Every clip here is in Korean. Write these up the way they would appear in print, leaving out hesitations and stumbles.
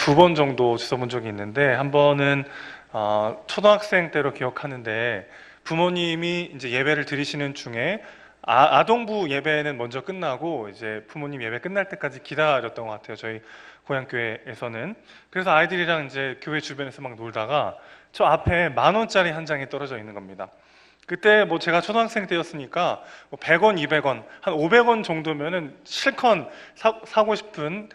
두 번 정도 주워본 적이 있는데, 한 번은 초등학생 때로 기억하는데, 부모님이 이제 예배를 드리시는 중에 아동부 예배는 먼저 끝나고 이제 부모님 예배 끝날 때까지 기다렸던 것 같아요. 저희 고향 교회에서는. 그래서 아이들이랑 이제 교회 주변에서 막 놀다가 저 앞에 10,000원짜리 한 장이 떨어져 있는 겁니다. 그때 뭐 제가 초등학생 때였으니까 뭐 100원, 200원, 한 500원 정도면은 실컷 사고 싶은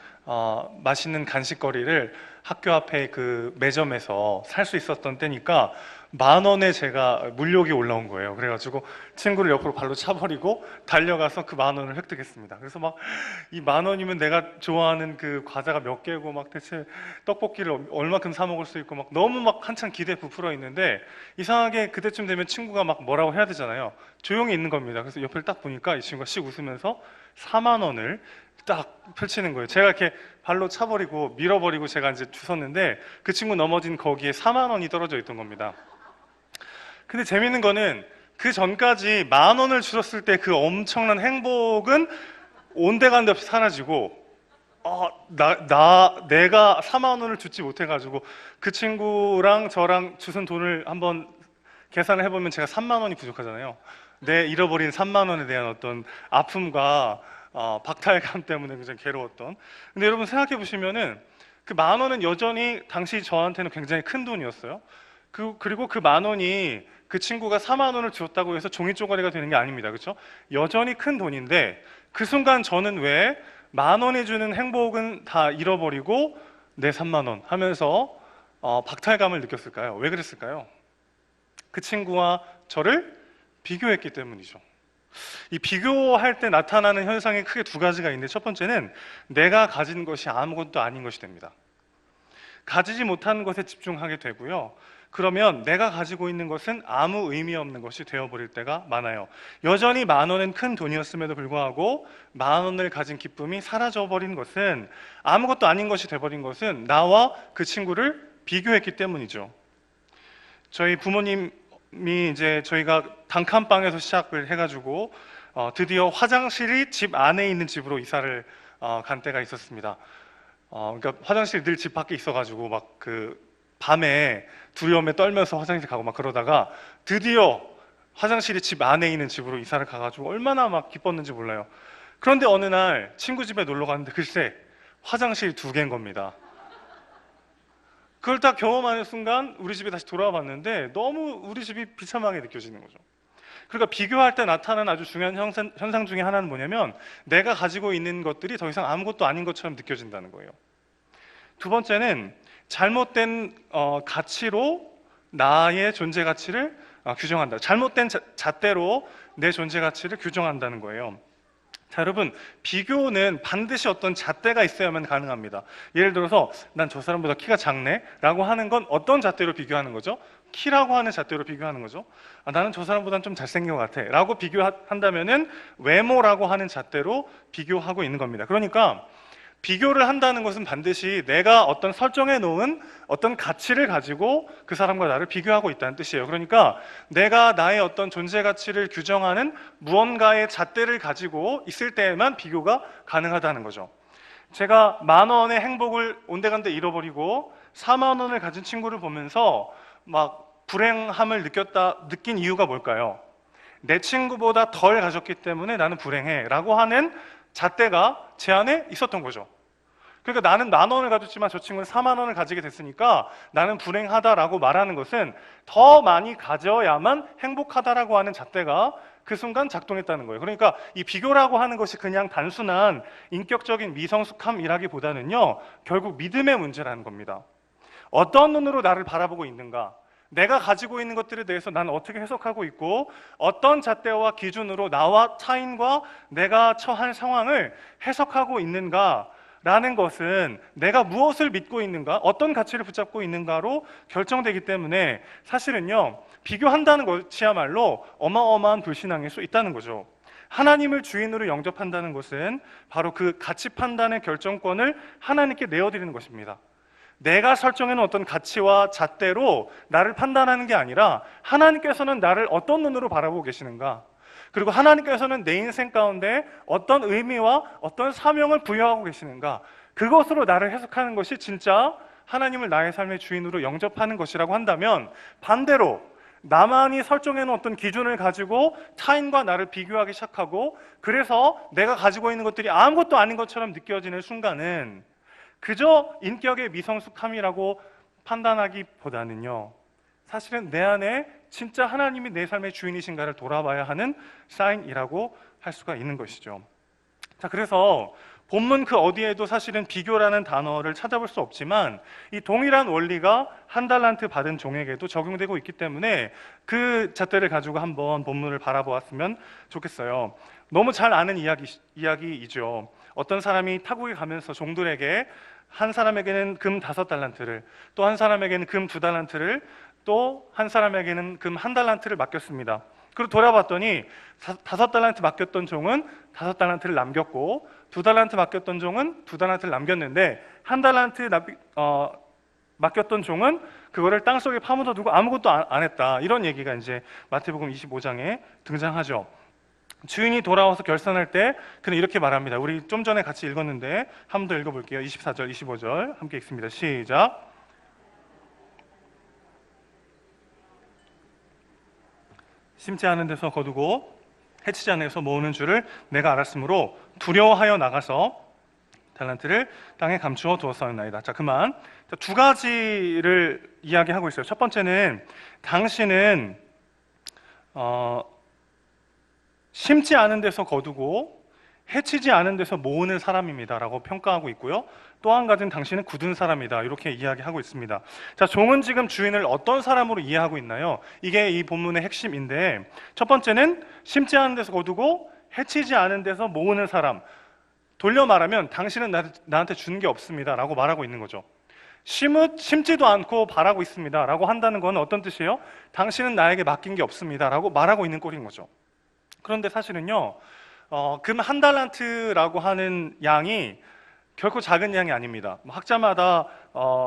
맛있는 간식거리를 학교 앞에 그 매점에서 살 수 있었던 때니까 10,000원에 제가 물욕이 올라온 거예요. 그래가지고 친구를 옆으로 발로 차버리고 달려가서 그 10,000원을 획득했습니다. 그래서 막 이 10,000원이면 내가 좋아하는 그 과자가 몇 개고 막 대체 떡볶이를 얼마큼 사 먹을 수 있고 막 너무 막 한창 기대에 부풀어 있는데 이상하게 그때쯤 되면 친구가 막 뭐라고 해야 되잖아요. 조용히 있는 겁니다. 그래서 옆을 딱 보니까 이 친구가 씩 웃으면서 40,000원을 딱 펼치는 거예요. 제가 이렇게 발로 차버리고 밀어버리고 제가 이제 주웠는데 그 친구 넘어진 거기에 40,000원이 떨어져 있던 겁니다. 근데 재밌는 거는 그 전까지 10,000원을 주었을 때 그 엄청난 행복은 온데간데 없이 사라지고 내가 40,000원을 주지 못해가지고 그 친구랑 저랑 주선 돈을 한번 계산을 해보면 제가 30,000원이 부족하잖아요. 내 잃어버린 30,000원에 대한 어떤 아픔과 박탈감 때문에 굉장히 괴로웠던. 근데 여러분 생각해 보시면은 그 10,000원은 여전히 당시 저한테는 굉장히 큰 돈이었어요. 그리고 그 10,000원이 그 친구가 40,000원을 주었다고 해서 종이 쪼가리가 되는 게 아닙니다. 그렇죠? 여전히 큰 돈인데 그 순간 저는 왜 10,000원이 주는 행복은 다 잃어버리고 내 30,000원 하면서 박탈감을 느꼈을까요? 왜 그랬을까요? 그 친구와 저를 비교했기 때문이죠. 이 비교할 때 나타나는 현상이 크게 두 가지가 있는데 첫 번째는 내가 가진 것이 아무것도 아닌 것이 됩니다. 가지지 못하는 것에 집중하게 되고요. 그러면 내가 가지고 있는 것은 아무 의미 없는 것이 되어버릴 때가 많아요. 여전히 10,000원은 큰 돈이었음에도 불구하고 10,000원을 가진 기쁨이 사라져버린 것은, 아무것도 아닌 것이 돼버린 것은 나와 그 친구를 비교했기 때문이죠. 저희 부모님이 이제 저희가 단칸방에서 시작을 해가지고 드디어 화장실이 집 안에 있는 집으로 이사를 간 때가 있었습니다. 그러니까 화장실이 늘 집 밖에 있어가지고 막 그 밤에 두려움에 떨면서 화장실 가고 막 그러다가 드디어 화장실이 집 안에 있는 집으로 이사를 가가지고 얼마나 막 기뻤는지 몰라요. 그런데 어느 날 친구 집에 놀러 갔는데 글쎄 화장실이 2개인 겁니다. 그걸 딱 경험하는 순간 우리 집에 다시 돌아와 봤는데 너무 우리 집이 비참하게 느껴지는 거죠. 그러니까 비교할 때 나타나는 아주 중요한 현상 중에 하나는 뭐냐면 내가 가지고 있는 것들이 더 이상 아무것도 아닌 것처럼 느껴진다는 거예요. 두 번째는 잘못된 가치로 나의 존재 가치를 규정한다. 잘못된 잣대로 내 존재 가치를 규정한다는 거예요. 자, 여러분, 비교는 반드시 어떤 잣대가 있어야만 가능합니다. 예를 들어서 난 저 사람보다 키가 작네 라고 하는 건 어떤 잣대로 비교하는 거죠? 키라고 하는 잣대로 비교하는 거죠. 나는 저 사람보다는 좀 잘생긴 것 같아 라고 비교한다면은 외모라고 하는 잣대로 비교하고 있는 겁니다. 그러니까 비교를 한다는 것은 반드시 내가 어떤 설정해 놓은 어떤 가치를 가지고 그 사람과 나를 비교하고 있다는 뜻이에요. 그러니까 내가 나의 어떤 존재 가치를 규정하는 무언가의 잣대를 가지고 있을 때에만 비교가 가능하다는 거죠. 제가 10,000원의 행복을 온데간데 잃어버리고 40,000원을 가진 친구를 보면서 막 불행함을 느낀 이유가 뭘까요? 내 친구보다 덜 가졌기 때문에 나는 불행해 라고 하는 잣대가 제 안에 있었던 거죠. 그러니까 나는 10,000원을 가졌지만 저 친구는 40,000원을 가지게 됐으니까 나는 불행하다라고 말하는 것은 더 많이 가져야만 행복하다라고 하는 잣대가 그 순간 작동했다는 거예요. 그러니까 이 비교라고 하는 것이 그냥 단순한 인격적인 미성숙함이라기보다는요, 결국 믿음의 문제라는 겁니다. 어떤 눈으로 나를 바라보고 있는가, 내가 가지고 있는 것들에 대해서 나는 어떻게 해석하고 있고 어떤 잣대와 기준으로 나와 타인과 내가 처한 상황을 해석하고 있는가 라는 것은 내가 무엇을 믿고 있는가, 어떤 가치를 붙잡고 있는가로 결정되기 때문에 사실은요, 비교한다는 것이야말로 어마어마한 불신앙일 수 있다는 거죠. 하나님을 주인으로 영접한다는 것은 바로 그 가치 판단의 결정권을 하나님께 내어드리는 것입니다. 내가 설정해놓은 어떤 가치와 잣대로 나를 판단하는 게 아니라 하나님께서는 나를 어떤 눈으로 바라보고 계시는가, 그리고 하나님께서는 내 인생 가운데 어떤 의미와 어떤 사명을 부여하고 계시는가, 그것으로 나를 해석하는 것이 진짜 하나님을 나의 삶의 주인으로 영접하는 것이라고 한다면, 반대로 나만이 설정해놓은 어떤 기준을 가지고 타인과 나를 비교하기 시작하고, 그래서 내가 가지고 있는 것들이 아무것도 아닌 것처럼 느껴지는 순간은 그저 인격의 미성숙함이라고 판단하기보다는요, 사실은 내 안에 진짜 하나님이 내 삶의 주인이신가를 돌아봐야 하는 사인이라고 할 수가 있는 것이죠. 자, 그래서 본문 그 어디에도 사실은 비교라는 단어를 찾아볼 수 없지만, 이 동일한 원리가 한 달란트 받은 종에게도 적용되고 있기 때문에 그 잣대를 가지고 한번 본문을 바라보았으면 좋겠어요. 너무 잘 아는 이야기이죠. 어떤 사람이 타국에 가면서 종들에게 한 사람에게는 금 5달란트를, 또 한 사람에게는 금 2달란트를, 또 한 사람에게는 금 1달란트를 맡겼습니다. 그리고 돌아봤더니 5달란트 맡겼던 종은 5달란트를 남겼고, 2달란트 맡겼던 종은 2달란트를 남겼는데, 1달란트 맡겼던 종은 그거를 땅속에 파묻어 두고 아무것도 안 했다. 이런 얘기가 이제 마태복음 25장에 등장하죠. 주인이 돌아와서 결산할 때 그는 이렇게 말합니다. 우리 좀 전에 같이 읽었는데 한 번 더 읽어볼게요. 24절, 25절 함께 읽습니다. 시작. 심지 않은 데서 거두고 해치지 않은 데서 모으는 줄을 내가 알았으므로 두려워하여 나가서 달란트를 땅에 감추어 두었사옵나이다. 자, 그만. 자, 두 가지를 이야기하고 있어요. 첫 번째는 당신은 심지 않은 데서 거두고 해치지 않은 데서 모으는 사람입니다 라고 평가하고 있고요. 또 한 가지는 당신은 굳은 사람이다, 이렇게 이야기하고 있습니다. 자, 종은 지금 주인을 어떤 사람으로 이해하고 있나요? 이게 이 본문의 핵심인데, 첫 번째는 심지 않은 데서 거두고 해치지 않은 데서 모으는 사람, 돌려 말하면 당신은 나한테 주는 게 없습니다 라고 말하고 있는 거죠. 심지도 않고 바라고 있습니다 라고 한다는 건 어떤 뜻이에요? 당신은 나에게 맡긴 게 없습니다 라고 말하고 있는 꼴인 거죠. 그런데 사실은요, 금 1달란트라고 하는 양이 결코 작은 양이 아닙니다. 학자마다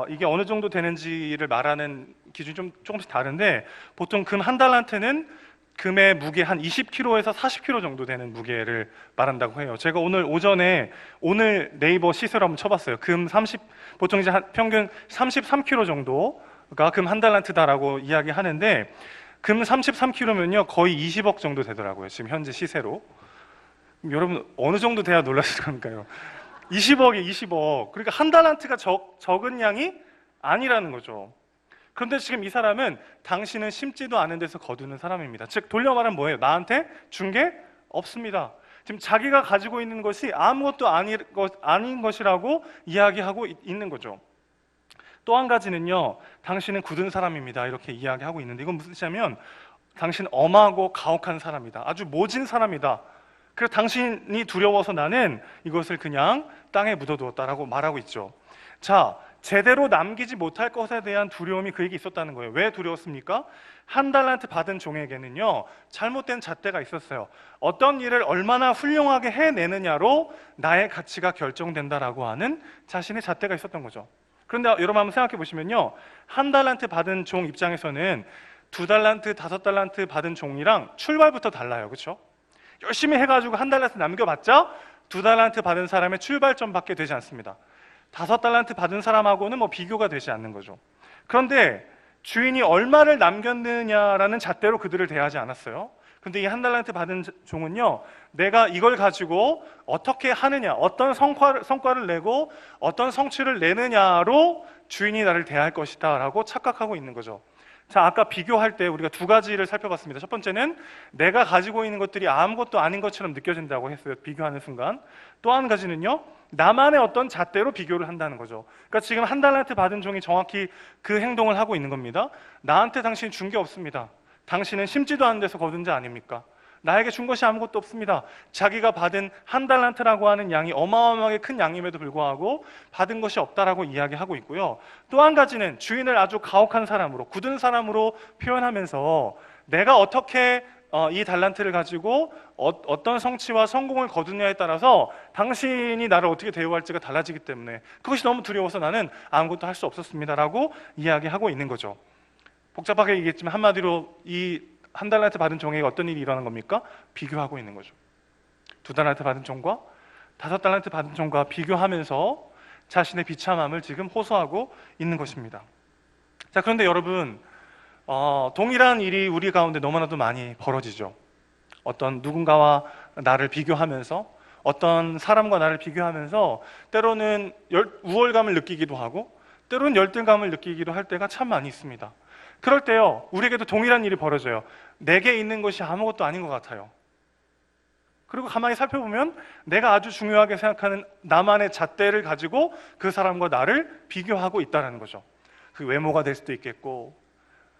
이게 어느 정도 되는지를 말하는 기준이 조금씩 다른데, 보통 금 1달란트는 금의 무게 한 20kg에서 40kg 정도 되는 무게를 말한다고 해요. 제가 오늘 오전에 네이버 시세로 한번 쳐봤어요. 보통 이제 평균 33kg 정도가 금 1달란트다라고 이야기하는데, 금 33kg면요 거의 20억 정도 되더라고요. 지금 현재 시세로. 여러분 어느 정도 돼야 놀라실 겁니까요? 20억에 20억. 그러니까 1달란트가 적은 양이 아니라는 거죠. 그런데 지금 이 사람은 당신은 심지도 않은 데서 거두는 사람입니다. 즉 돌려 말하면 뭐예요? 나한테 준 게 없습니다. 지금 자기가 가지고 있는 것이 아무것도 아닌 것이라고 이야기하고 있는 거죠. 또 한 가지는요, 당신은 굳은 사람입니다 이렇게 이야기하고 있는데, 이건 무슨 뜻이냐면 당신 엄하고 가혹한 사람이다, 아주 모진 사람이다. 그래서 당신이 두려워서 나는 이것을 그냥 땅에 묻어두었다라고 말하고 있죠. 자, 제대로 남기지 못할 것에 대한 두려움이 그에게 있었다는 거예요. 왜 두려웠습니까? 1달란트 받은 종에게는요 잘못된 잣대가 있었어요. 어떤 일을 얼마나 훌륭하게 해내느냐로 나의 가치가 결정된다라고 하는 자신의 잣대가 있었던 거죠. 그런데 여러분 한번 생각해 보시면요, 1달란트 받은 종 입장에서는 2달란트, 5달란트 받은 종이랑 출발부터 달라요. 그렇죠? 열심히 해가지고 1달란트 남겨봤자 2달란트 받은 사람의 출발점밖에 되지 않습니다. 5달란트 받은 사람하고는 뭐 비교가 되지 않는 거죠. 그런데 주인이 얼마를 남겼느냐라는 잣대로 그들을 대하지 않았어요. 근데 이 1달란트 받은 종은요, 내가 이걸 가지고 어떻게 하느냐, 어떤 성과를 내고 어떤 성취를 내느냐로 주인이 나를 대할 것이다 라고 착각하고 있는 거죠. 자, 아까 비교할 때 우리가 두 가지를 살펴봤습니다. 첫 번째는 내가 가지고 있는 것들이 아무것도 아닌 것처럼 느껴진다고 했어요, 비교하는 순간. 또 한 가지는요, 나만의 어떤 잣대로 비교를 한다는 거죠. 그러니까 지금 1달란트 받은 종이 정확히 그 행동을 하고 있는 겁니다. 나한테 당신이 준 게 없습니다. 당신은 심지도 않은 데서 거둔 자 아닙니까? 나에게 준 것이 아무것도 없습니다. 자기가 받은 1달란트라고 하는 양이 어마어마하게 큰 양임에도 불구하고 받은 것이 없다라고 이야기하고 있고요. 또 한 가지는 주인을 아주 가혹한 사람으로, 굳은 사람으로 표현하면서 내가 어떻게 이 달란트를 가지고 어떤 성취와 성공을 거두냐에 따라서 당신이 나를 어떻게 대우할지가 달라지기 때문에 그것이 너무 두려워서 나는 아무것도 할 수 없었습니다라고 이야기하고 있는 거죠. 복잡하게 얘기했지만 한마디로 이 1달란트 받은 종에게 어떤 일이 일어난 겁니까? 비교하고 있는 거죠. 2달란트 받은 종과 5달란트 받은 종과 비교하면서 자신의 비참함을 지금 호소하고 있는 것입니다. 자, 그런데 여러분, 동일한 일이 우리 가운데 너무나도 많이 벌어지죠. 어떤 누군가와 나를 비교하면서, 어떤 사람과 나를 비교하면서 때로는 우월감을 느끼기도 하고 때로는 열등감을 느끼기도 할 때가 참 많이 있습니다. 그럴 때요, 우리에게도 동일한 일이 벌어져요. 내게 있는 것이 아무것도 아닌 것 같아요. 그리고 가만히 살펴보면 내가 아주 중요하게 생각하는 나만의 잣대를 가지고 그 사람과 나를 비교하고 있다는 거죠. 그 외모가 될 수도 있겠고,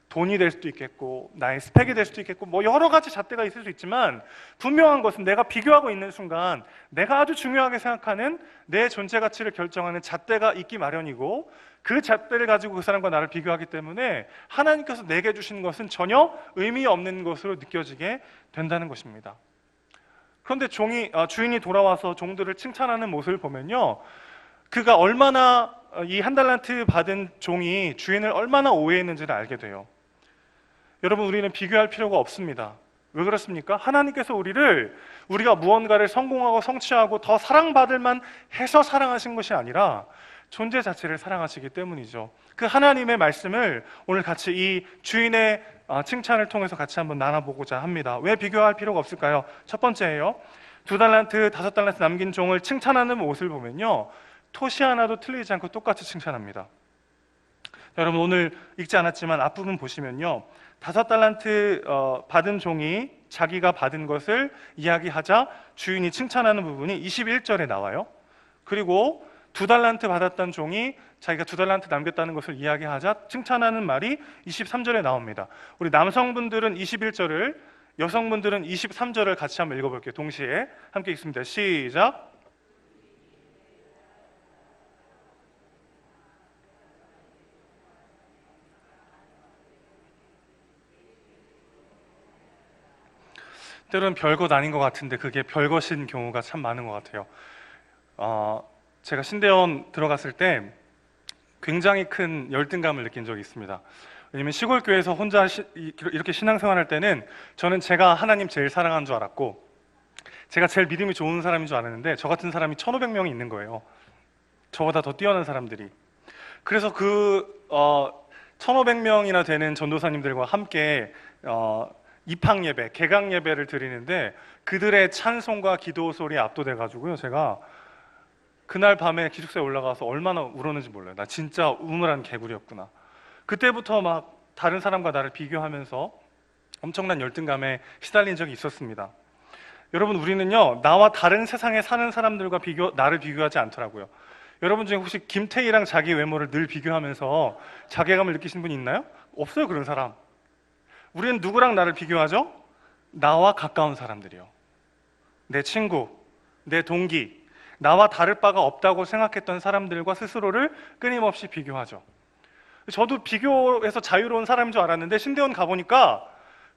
돈이 될 수도 있겠고, 나의 스펙이 될 수도 있겠고, 뭐 여러 가지 잣대가 있을 수 있지만 분명한 것은 내가 비교하고 있는 순간 내가 아주 중요하게 생각하는 내 존재 가치를 결정하는 잣대가 있기 마련이고, 그 잣대를 가지고 그 사람과 나를 비교하기 때문에 하나님께서 내게 주신 것은 전혀 의미 없는 것으로 느껴지게 된다는 것입니다. 그런데 주인이 돌아와서 종들을 칭찬하는 모습을 보면요, 그가 얼마나 이 한 달란트 받은 종이 주인을 얼마나 오해했는지를 알게 돼요. 여러분, 우리는 비교할 필요가 없습니다. 왜 그렇습니까? 하나님께서 우리가 무언가를 성공하고 성취하고 더 사랑받을 만 해서 사랑하신 것이 아니라 존재 자체를 사랑하시기 때문이죠. 그 하나님의 말씀을 오늘 같이 이 주인의 칭찬을 통해서 같이 한번 나눠보고자 합니다. 왜 비교할 필요가 없을까요? 첫 번째예요. 2달란트, 5달란트 남긴 종을 칭찬하는 모습을 보면요, 토시 하나도 틀리지 않고 똑같이 칭찬합니다. 여러분, 오늘 읽지 않았지만 앞부분 보시면요, 5달란트 받은 종이 자기가 받은 것을 이야기하자 주인이 칭찬하는 부분이 21절에 나와요. 그리고 2달란트 받았던 종이 자기가 2달란트 남겼다는 것을 이야기하자 칭찬하는 말이 23절에 나옵니다. 우리 남성분들은 21절을, 여성분들은 23절을 같이 한번 읽어볼게요. 동시에 함께 읽습니다. 시작. 때로는 별것 아닌 것 같은데 그게 별것인 경우가 참 많은 것 같아요. 제가 신대원 들어갔을 때 굉장히 큰 열등감을 느낀 적이 있습니다. 왜냐면 시골 교회에서 혼자 이렇게 신앙생활할 때는 저는 제가 하나님 제일 사랑하는 줄 알았고, 제가 제일 믿음이 좋은 사람인 줄 알았는데 저 같은 사람이 1,500명이 있는 거예요. 저보다 더 뛰어난 사람들이. 그래서 1,500명이나 되는 전도사님들과 함께 입학 예배, 개강 예배를 드리는데 그들의 찬송과 기도 소리에 압도돼가지고요, 제가 그날 밤에 기숙사에 올라가서 얼마나 울었는지 몰라요. 나 진짜 우물한 개구리였구나. 그때부터 막 다른 사람과 나를 비교하면서 엄청난 열등감에 시달린 적이 있었습니다. 여러분, 우리는요, 나와 다른 세상에 사는 사람들과 나를 비교하지 않더라고요. 여러분 중에 혹시 김태희랑 자기 외모를 늘 비교하면서 자괴감을 느끼신 분이 있나요? 없어요, 그런 사람. 우리는 누구랑 나를 비교하죠? 나와 가까운 사람들이요. 내 친구, 내 동기, 나와 다를 바가 없다고 생각했던 사람들과 스스로를 끊임없이 비교하죠. 저도 비교해서 자유로운 사람인 줄 알았는데 신대원 가보니까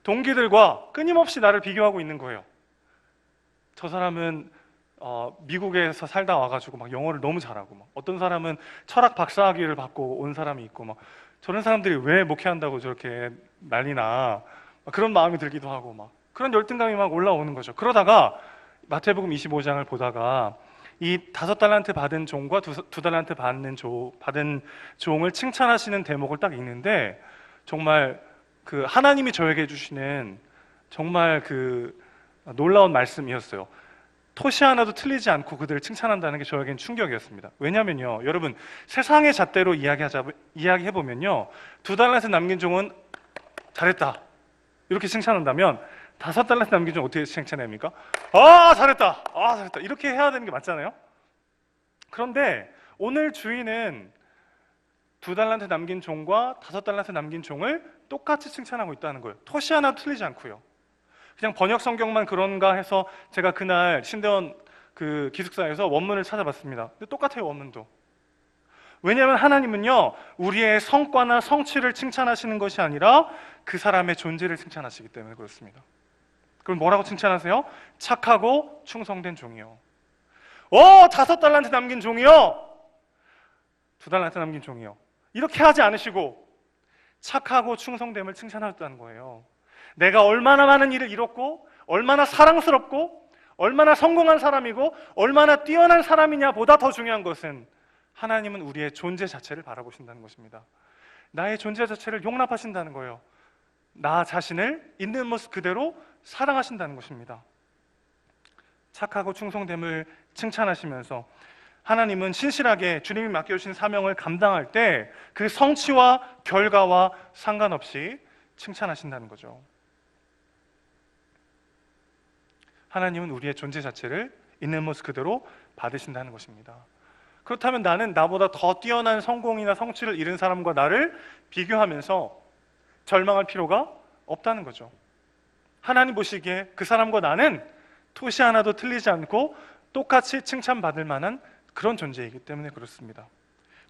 동기들과 끊임없이 나를 비교하고 있는 거예요. 저 사람은 미국에서 살다 와가지고 막 영어를 너무 잘하고, 막 어떤 사람은 철학 박사학위를 받고 온 사람이 있고, 막 저런 사람들이 왜 목회한다고 저렇게 난리나, 그런 마음이 들기도 하고, 막 그런 열등감이 막 올라오는 거죠. 그러다가 마태복음 25장을 보다가 이 5달란트 받은 종과 2달란트 받은 종을 칭찬하시는 대목을 딱 읽는데, 정말 그 하나님이 저에게 주시는 정말 그 놀라운 말씀이었어요. 토시 하나도 틀리지 않고 그들을 칭찬한다는 게 저에겐 충격이었습니다. 왜냐면요, 여러분, 세상의 잣대로 이야기해보면요, 2달란트 남긴 종은 잘했다 이렇게 칭찬한다면 5달란트 남긴 종 어떻게 칭찬합니까? 잘했다, 잘했다 이렇게 해야 되는 게 맞잖아요. 그런데 오늘 주인은 2달란트 남긴 종과 5달란트 남긴 종을 똑같이 칭찬하고 있다는 거예요. 토시 하나도 틀리지 않고요. 그냥 번역 성경만 그런가 해서 제가 그날 신대원 그 기숙사에서 원문을 찾아봤습니다. 근데 똑같아요, 원문도. 왜냐하면 하나님은요, 우리의 성과나 성취를 칭찬하시는 것이 아니라 그 사람의 존재를 칭찬하시기 때문에 그렇습니다. 그럼 뭐라고 칭찬하세요? 착하고 충성된 종이요. 5달란트 남긴 종이요. 2달란트 남긴 종이요. 이렇게 하지 않으시고 착하고 충성됨을 칭찬하셨다는 거예요. 내가 얼마나 많은 일을 이뤘고, 얼마나 사랑스럽고, 얼마나 성공한 사람이고, 얼마나 뛰어난 사람이냐 보다 더 중요한 것은 하나님은 우리의 존재 자체를 바라보신다는 것입니다. 나의 존재 자체를 용납하신다는 거예요. 나 자신을 있는 모습 그대로 사랑하신다는 것입니다. 착하고 충성됨을 칭찬하시면서 하나님은 신실하게 주님이 맡겨주신 사명을 감당할 때 그 성취와 결과와 상관없이 칭찬하신다는 거죠. 하나님은 우리의 존재 자체를 있는 모습 그대로 받으신다는 것입니다. 그렇다면 나는 나보다 더 뛰어난 성공이나 성취를 이룬 사람과 나를 비교하면서 절망할 필요가 없다는 거죠. 하나님 보시기에 그 사람과 나는 토시 하나도 틀리지 않고 똑같이 칭찬받을 만한 그런 존재이기 때문에 그렇습니다.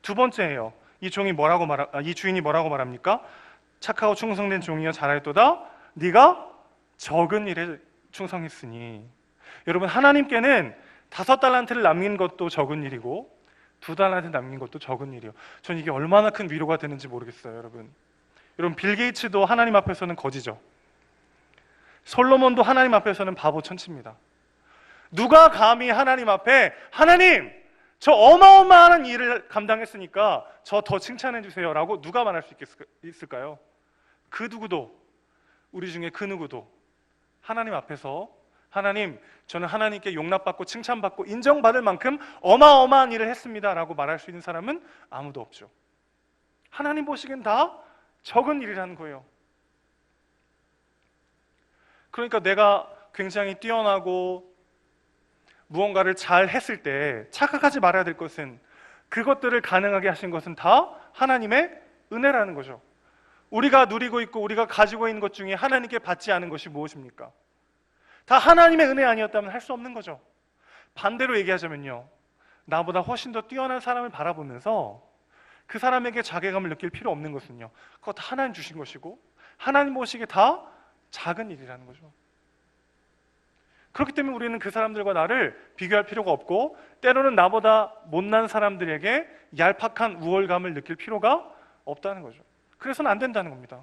두 번째예요. 이 주인이 뭐라고 말합니까? 착하고 충성된 종이여 잘하였도다. 네가 적은 일에 충성했으니. 여러분, 하나님께는 5달란트를 남긴 것도 적은 일이고 2달란트 남긴 것도 적은 일이에요. 전 이게 얼마나 큰 위로가 되는지 모르겠어요. 여러분 빌 게이츠도 하나님 앞에서는 거지죠. 솔로몬도 하나님 앞에서는 바보 천치입니다. 누가 감히 하나님 앞에 하나님 저 어마어마한 일을 감당했으니까 저 더 칭찬해 주세요 라고 누가 말할 수 있을까요? 그 누구도, 우리 중에 그 누구도 하나님 앞에서 하나님 저는 하나님께 용납받고 칭찬받고 인정받을 만큼 어마어마한 일을 했습니다 라고 말할 수 있는 사람은 아무도 없죠. 하나님 보시기엔 다 적은 일이라는 거예요. 그러니까 내가 굉장히 뛰어나고 무언가를 잘 했을 때 착각하지 말아야 될 것은 그것들을 가능하게 하신 것은 다 하나님의 은혜라는 거죠. 우리가 누리고 있고 우리가 가지고 있는 것 중에 하나님께 받지 않은 것이 무엇입니까? 다 하나님의 은혜 아니었다면 할 수 없는 거죠. 반대로 얘기하자면요, 나보다 훨씬 더 뛰어난 사람을 바라보면서 그 사람에게 자괴감을 느낄 필요 없는 것은요, 그것 다 하나님 주신 것이고 하나님 보시기에 다 작은 일이라는 거죠. 그렇기 때문에 우리는 그 사람들과 나를 비교할 필요가 없고 때로는 나보다 못난 사람들에게 얄팍한 우월감을 느낄 필요가 없다는 거죠. 그래서는 안 된다는 겁니다.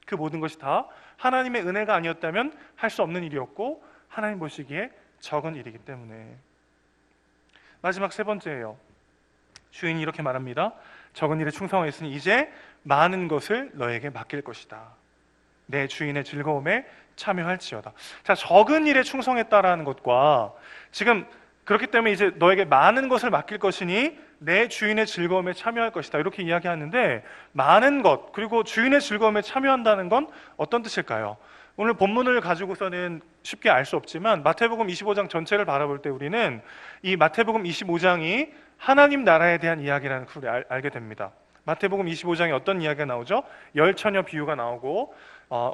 그 모든 것이 다 하나님의 은혜가 아니었다면 할 수 없는 일이었고 하나님 보시기에 적은 일이기 때문에. 마지막 세 번째예요. 주인이 이렇게 말합니다. 적은 일에 충성하였으니 이제 많은 것을 너에게 맡길 것이다. 내 주인의 즐거움에 참여할지어다. 자, 적은 일에 충성했다라는 것과 지금 그렇기 때문에 이제 너에게 많은 것을 맡길 것이니 내 주인의 즐거움에 참여할 것이다, 이렇게 이야기하는데, 많은 것 그리고 주인의 즐거움에 참여한다는 건 어떤 뜻일까요? 오늘 본문을 가지고서는 쉽게 알 수 없지만 마태복음 25장 전체를 바라볼 때 우리는 이 마태복음 25장이 하나님 나라에 대한 이야기라는 것을 알게 됩니다. 마태복음 25장에 어떤 이야기가 나오죠? 열처녀 비유가 나오고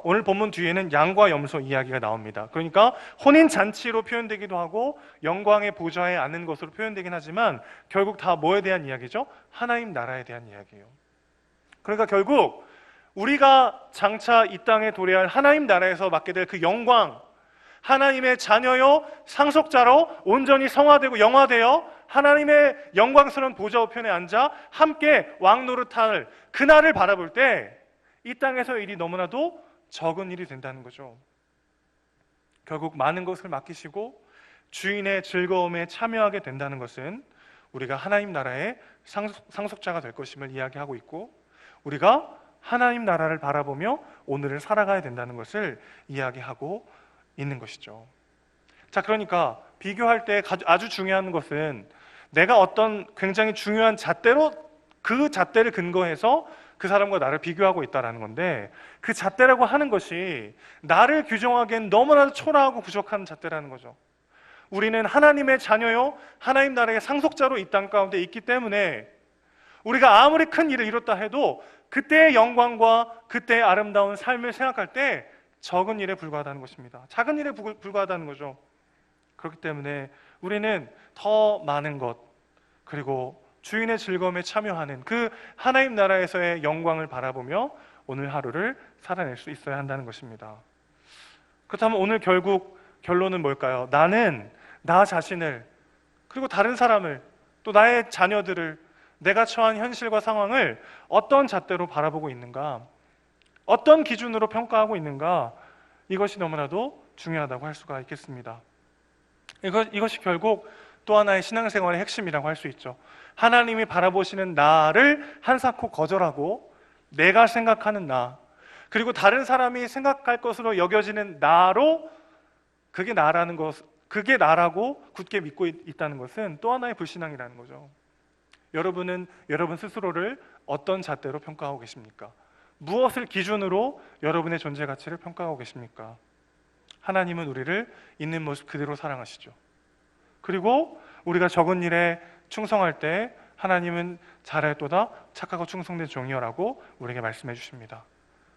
오늘 본문 뒤에는 양과 염소 이야기가 나옵니다. 그러니까 혼인잔치로 표현되기도 하고 영광의 보좌에 앉는 것으로 표현되긴 하지만 결국 다 뭐에 대한 이야기죠? 하나님 나라에 대한 이야기예요. 그러니까 결국 우리가 장차 이 땅에 도래할 하나님 나라에서 맡게 될 그 영광, 하나님의 자녀요 상속자로 온전히 성화되고 영화되어 하나님의 영광스러운 보좌 우편에 앉아 함께 왕노릇할 그날을 바라볼 때 이 땅에서 일이 너무나도 적은 일이 된다는 거죠. 결국 많은 것을 맡기시고 주인의 즐거움에 참여하게 된다는 것은 우리가 하나님 나라의 상속자가 될 것임을 이야기하고 있고, 우리가 하나님 나라를 바라보며 오늘을 살아가야 된다는 것을 이야기하고 있는 것이죠. 자, 그러니까 비교할 때 아주 중요한 것은 내가 어떤 굉장히 중요한 잣대로 그 잣대를 근거해서 그 사람과 나를 비교하고 있다는 건데, 그 잣대라고 하는 것이 나를 규정하기엔 너무나도 초라하고 부족한 잣대라는 거죠. 우리는 하나님의 자녀요 하나님 나라의 상속자로 이 땅 가운데 있기 때문에 우리가 아무리 큰 일을 이뤘다 해도 그때의 영광과 그때의 아름다운 삶을 생각할 때 적은 일에 불과하다는 것입니다. 작은 일에 불과하다는 거죠. 그렇기 때문에 우리는 더 많은 것 그리고 주인의 즐거움에 참여하는 그 하나님 나라에서의 영광을 바라보며 오늘 하루를 살아낼 수 있어야 한다는 것입니다. 그렇다면 오늘 결국 결론은 뭘까요? 나는 나 자신을 그리고 다른 사람을 또 나의 자녀들을 내가 처한 현실과 상황을 어떤 잣대로 바라보고 있는가, 어떤 기준으로 평가하고 있는가, 이것이 너무나도 중요하다고 할 수가 있겠습니다. 이것이 결국 또 하나의 신앙생활의 핵심이라고 할 수 있죠. 하나님이 바라보시는 나를 한사코 거절하고 내가 생각하는 나, 그리고 다른 사람이 생각할 것으로 여겨지는 나로 그게 나라는 것, 그게 나라고 굳게 믿고 있다는 것은 또 하나의 불신앙이라는 거죠. 여러분은 여러분 스스로를 어떤 잣대로 평가하고 계십니까? 무엇을 기준으로 여러분의 존재 가치를 평가하고 계십니까? 하나님은 우리를 있는 모습 그대로 사랑하시죠. 그리고 우리가 적은 일에 충성할 때 하나님은 잘했도다 착하고 충성된 종이여라고 우리에게 말씀해 주십니다.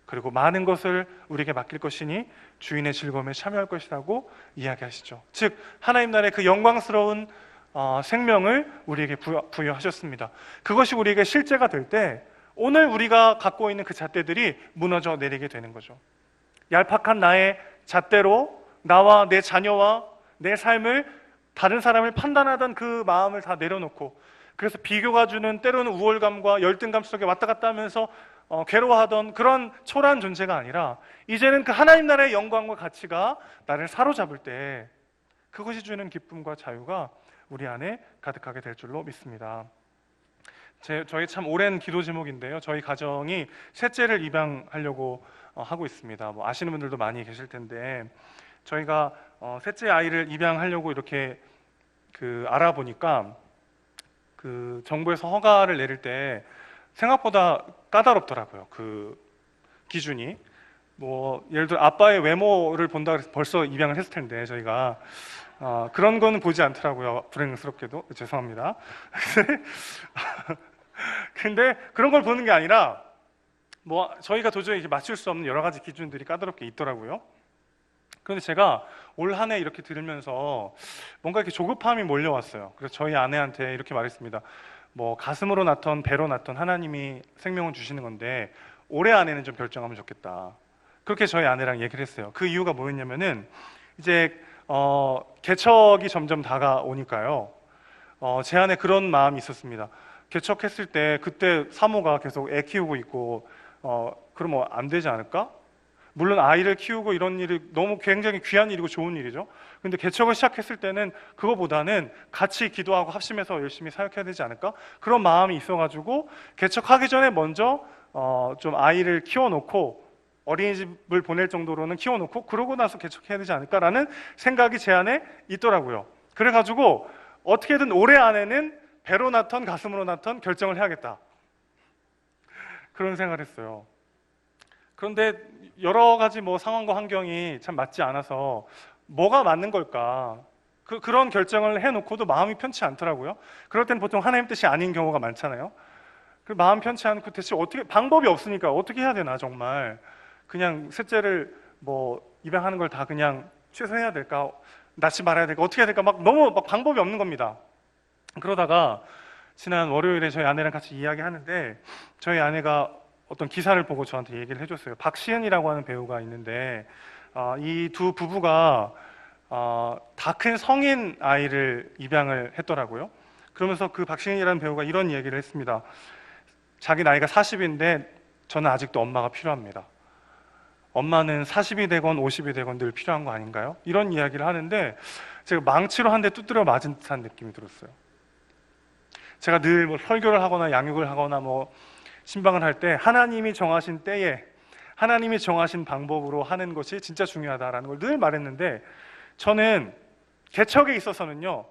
그리고 많은 것을 우리에게 맡길 것이니 주인의 즐거움에 참여할 것이라고 이야기하시죠. 즉 하나님 나라의 그 영광스러운 생명을 우리에게 부여하셨습니다. 그것이 우리에게 실제가 될 때 오늘 우리가 갖고 있는 그 잣대들이 무너져 내리게 되는 거죠. 얄팍한 나의 잣대로 나와 내 자녀와 내 삶을 다른 사람을 판단하던 그 마음을 다 내려놓고, 그래서 비교가 주는 때로는 우월감과 열등감 속에 왔다 갔다 하면서 괴로워하던 그런 초라한 존재가 아니라 이제는 그 하나님 나라의 영광과 가치가 나를 사로잡을 때 그것이 주는 기쁨과 자유가 우리 안에 가득하게 될 줄로 믿습니다. 저희 참 오랜 기도 제목인데요. 저희 가정이 셋째를 입양하려고 하고 있습니다. 뭐 아시는 분들도 많이 계실 텐데 저희가 셋째 아이를 입양하려고 이렇게 알아보니까 그 정부에서 허가를 내릴 때 생각보다 까다롭더라고요. 그 기준이 뭐 예를 들어 아빠의 외모를 본다 그래서 벌써 입양을 했을 텐데 저희가 그런 거는 보지 않더라고요. 불행스럽게도 죄송합니다. 근데 그런 걸 보는 게 아니라 뭐 저희가 도저히 이제 맞출 수 없는 여러 가지 기준들이 까다롭게 있더라고요. 그런데 제가 올 한 해 이렇게 들으면서 뭔가 이렇게 조급함이 몰려왔어요. 그래서 저희 아내한테 이렇게 말했습니다. 뭐 가슴으로 낳던 배로 낳던 하나님이 생명을 주시는 건데 올해 안에는 좀 결정하면 좋겠다. 그렇게 저희 아내랑 얘기를 했어요. 그 이유가 뭐였냐면은 이제 개척이 점점 다가오니까요. 제 안에 그런 마음이 있었습니다. 개척했을 때 그때 사모가 계속 애 키우고 있고 그러면 안 되지 않을까? 물론 아이를 키우고 이런 일이 너무 굉장히 귀한 일이고 좋은 일이죠. 근데 개척을 시작했을 때는 그거보다는 같이 기도하고 합심해서 열심히 사역해야 되지 않을까? 그런 마음이 있어가지고 개척하기 전에 먼저 좀 아이를 키워놓고 어린이집을 보낼 정도로는 키워놓고 그러고 나서 개척해야 되지 않을까라는 생각이 제 안에 있더라고요. 그래가지고 어떻게든 올해 안에는 배로 낳던 가슴으로 낳던 결정을 해야겠다. 그런 생각을 했어요. 그런데 여러 가지 뭐 상황과 환경이 참 맞지 않아서 뭐가 맞는 걸까? 그런 결정을 해놓고도 마음이 편치 않더라고요. 그럴 때는 보통 하나님 뜻이 아닌 경우가 많잖아요. 그 마음 편치 않고 대체 어떻게 방법이 없으니까 어떻게 해야 되나 정말 그냥 셋째를 뭐 입양하는 걸 다 그냥 취소해야 될까? 낳지 말아야 될까? 어떻게 해야 될까? 막 너무 막 방법이 없는 겁니다. 그러다가 지난 월요일에 저희 아내랑 같이 이야기하는데 저희 아내가 어떤 기사를 보고 저한테 얘기를 해줬어요. 박시은이라고 하는 배우가 있는데 이 두 부부가 다 큰 성인 아이를 입양을 했더라고요. 그러면서 그 박시은이라는 배우가 이런 얘기를 했습니다. 자기 나이가 40인데 저는 아직도 엄마가 필요합니다. 엄마는 40이 되건 50이 되건 늘 필요한 거 아닌가요? 이런 이야기를 하는데 제가 망치로 한 대 두드려 맞은 듯한 느낌이 들었어요. 제가 늘 뭐 설교를 하거나 양육을 하거나 뭐 신방을 할 때 하나님이 정하신 때에 하나님이 정하신 방법으로 하는 것이 진짜 중요하다라는 걸 늘 말했는데 저는 개척에 있어서는요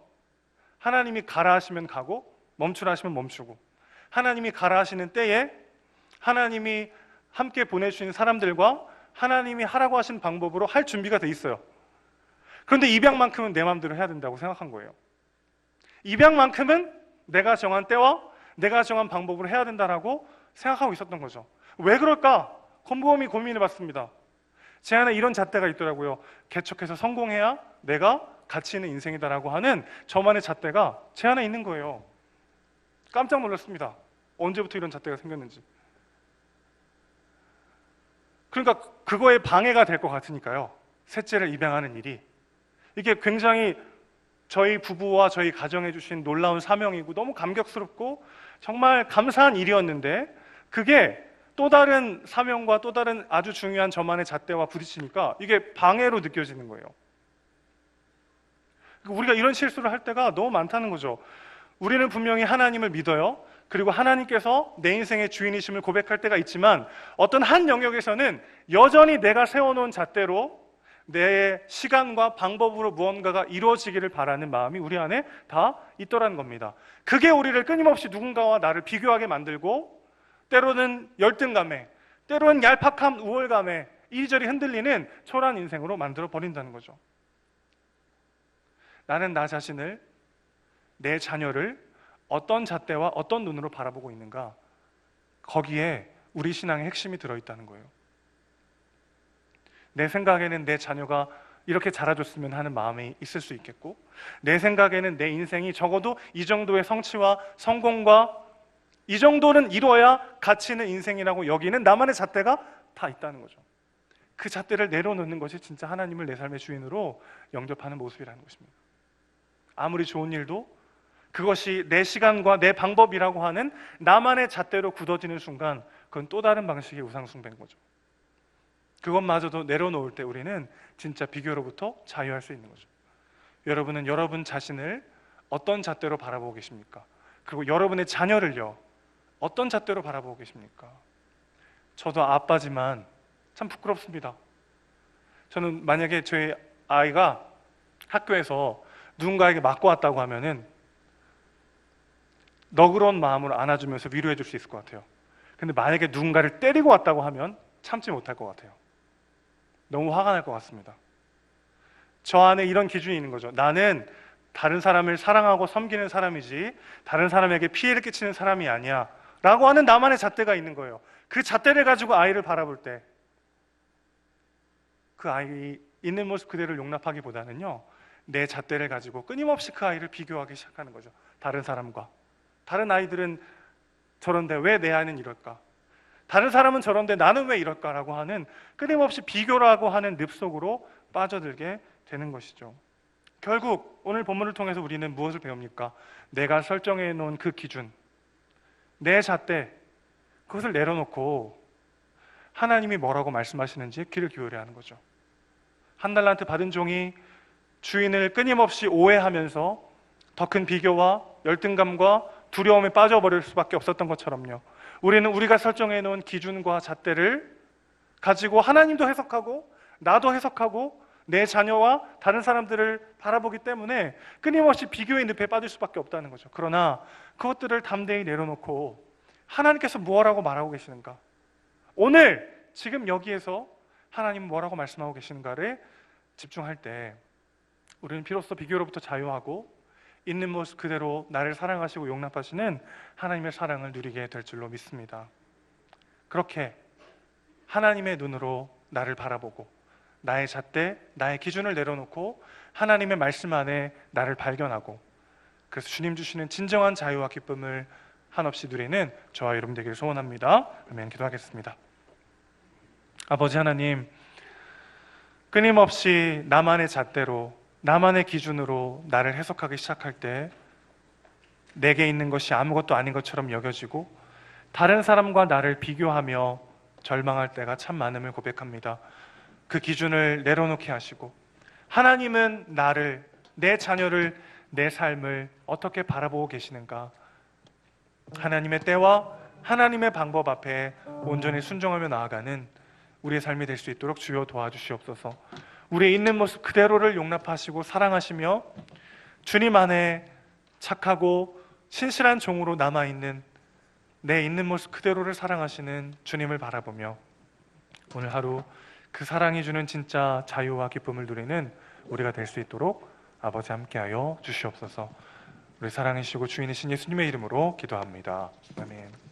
하나님이 가라 하시면 가고 멈추라 하시면 멈추고 하나님이 가라 하시는 때에 하나님이 함께 보내주신 사람들과 하나님이 하라고 하신 방법으로 할 준비가 돼 있어요. 그런데 입양만큼은 내 마음대로 해야 된다고 생각한 거예요. 입양만큼은 내가 정한 때와 내가 정한 방법으로 해야 된다라고 생각하고 있었던 거죠. 왜 그럴까? 곰곰이 고민해봤습니다. 제 안에 이런 잣대가 있더라고요. 개척해서 성공해야 내가 가치 있는 인생이다라고 하는 저만의 잣대가 제 안에 있는 거예요. 깜짝 놀랐습니다. 언제부터 이런 잣대가 생겼는지. 그러니까 그거에 방해가 될 것 같으니까요. 셋째를 입양하는 일이 이게 굉장히 저희 부부와 저희 가정에 주신 놀라운 사명이고 너무 감격스럽고 정말 감사한 일이었는데 그게 또 다른 사명과 또 다른 아주 중요한 저만의 잣대와 부딪히니까 이게 방해로 느껴지는 거예요. 우리가 이런 실수를 할 때가 너무 많다는 거죠. 우리는 분명히 하나님을 믿어요. 그리고 하나님께서 내 인생의 주인이심을 고백할 때가 있지만 어떤 한 영역에서는 여전히 내가 세워놓은 잣대로 내 시간과 방법으로 무언가가 이루어지기를 바라는 마음이 우리 안에 다 있더라는 겁니다. 그게 우리를 끊임없이 누군가와 나를 비교하게 만들고 때로는 열등감에, 때로는 얄팍함, 우월감에 이리저리 흔들리는 초라한 인생으로 만들어 버린다는 거죠. 나는 나 자신을, 내 자녀를 어떤 잣대와 어떤 눈으로 바라보고 있는가, 거기에 우리 신앙의 핵심이 들어있다는 거예요. 내 생각에는 내 자녀가 이렇게 자라줬으면 하는 마음이 있을 수 있겠고, 내 생각에는 내 인생이 적어도 이 정도의 성취와 성공과 이 정도는 이뤄야 가치 있는 인생이라고 여기는 나만의 잣대가 다 있다는 거죠. 그 잣대를 내려놓는 것이 진짜 하나님을 내 삶의 주인으로 영접하는 모습이라는 것입니다. 아무리 좋은 일도 그것이 내 시간과 내 방법이라고 하는 나만의 잣대로 굳어지는 순간 그건 또 다른 방식의 우상숭배인 거죠. 그것마저도 내려놓을 때 우리는 진짜 비교로부터 자유할 수 있는 거죠. 여러분은 여러분 자신을 어떤 잣대로 바라보고 계십니까? 그리고 여러분의 자녀를요, 어떤 잣대로 바라보고 계십니까? 저도 아빠지만 참 부끄럽습니다. 저는 만약에 저희 아이가 학교에서 누군가에게 맞고 왔다고 하면은 너그러운 마음으로 안아주면서 위로해 줄 수 있을 것 같아요. 근데 만약에 누군가를 때리고 왔다고 하면 참지 못할 것 같아요. 너무 화가 날 것 같습니다. 저 안에 이런 기준이 있는 거죠. 나는 다른 사람을 사랑하고 섬기는 사람이지 다른 사람에게 피해를 끼치는 사람이 아니야 라고 하는 나만의 잣대가 있는 거예요. 그 잣대를 가지고 아이를 바라볼 때 그 아이 있는 모습 그대로 용납하기보다는요, 내 잣대를 가지고 끊임없이 그 아이를 비교하기 시작하는 거죠. 다른 사람과. 다른 아이들은 저런데 왜 내 아이는 이럴까? 다른 사람은 저런데 나는 왜 이럴까라고 하는 끊임없이 비교라고 하는 늪 속으로 빠져들게 되는 것이죠. 결국 오늘 본문을 통해서 우리는 무엇을 배웁니까? 내가 설정해 놓은 그 기준, 내 잣대, 그것을 내려놓고 하나님이 뭐라고 말씀하시는지 귀를 기울여야 하는 거죠. 한 달란트 받은 종이 주인을 끊임없이 오해하면서 더 큰 비교와 열등감과 두려움에 빠져버릴 수밖에 없었던 것처럼요, 우리는 우리가 설정해 놓은 기준과 잣대를 가지고 하나님도 해석하고 나도 해석하고 내 자녀와 다른 사람들을 바라보기 때문에 끊임없이 비교의 늪에 빠질 수밖에 없다는 거죠. 그러나 그것들을 담대히 내려놓고 하나님께서 무엇라고 말하고 계시는가, 오늘 지금 여기에서 하나님은 뭐라고 말씀하고 계시는가를 집중할 때 우리는 비로소 비교로부터 자유하고 있는 모습 그대로 나를 사랑하시고 용납하시는 하나님의 사랑을 누리게 될 줄로 믿습니다. 그렇게 하나님의 눈으로 나를 바라보고 나의 잣대, 나의 기준을 내려놓고 하나님의 말씀 안에 나를 발견하고, 그래서 주님 주시는 진정한 자유와 기쁨을 한없이 누리는 저와 여러분 되기를 소원합니다. 아멘. 기도하겠습니다. 아버지 하나님, 끊임없이 나만의 잣대로 나만의 기준으로 나를 해석하기 시작할 때 내게 있는 것이 아무것도 아닌 것처럼 여겨지고 다른 사람과 나를 비교하며 절망할 때가 참 많음을 고백합니다. 그 기준을 내려놓게 하시고 하나님은 나를, 내 자녀를, 내 삶을 어떻게 바라보고 계시는가, 하나님의 때와 하나님의 방법 앞에 온전히 순종하며 나아가는 우리의 삶이 될 수 있도록 주여 도와주시옵소서. 우리의 있는 모습 그대로를 용납하시고 사랑하시며 주님 안에 착하고 신실한 종으로 남아있는 내 있는 모습 그대로를 사랑하시는 주님을 바라보며 오늘 하루 그 사랑이 주는 진짜 자유와 기쁨을 누리는 우리가 될 수 있도록 아버지 함께하여 주시옵소서. 우리 사랑이시고 주인이신 예수님의 이름으로 기도합니다. 아멘.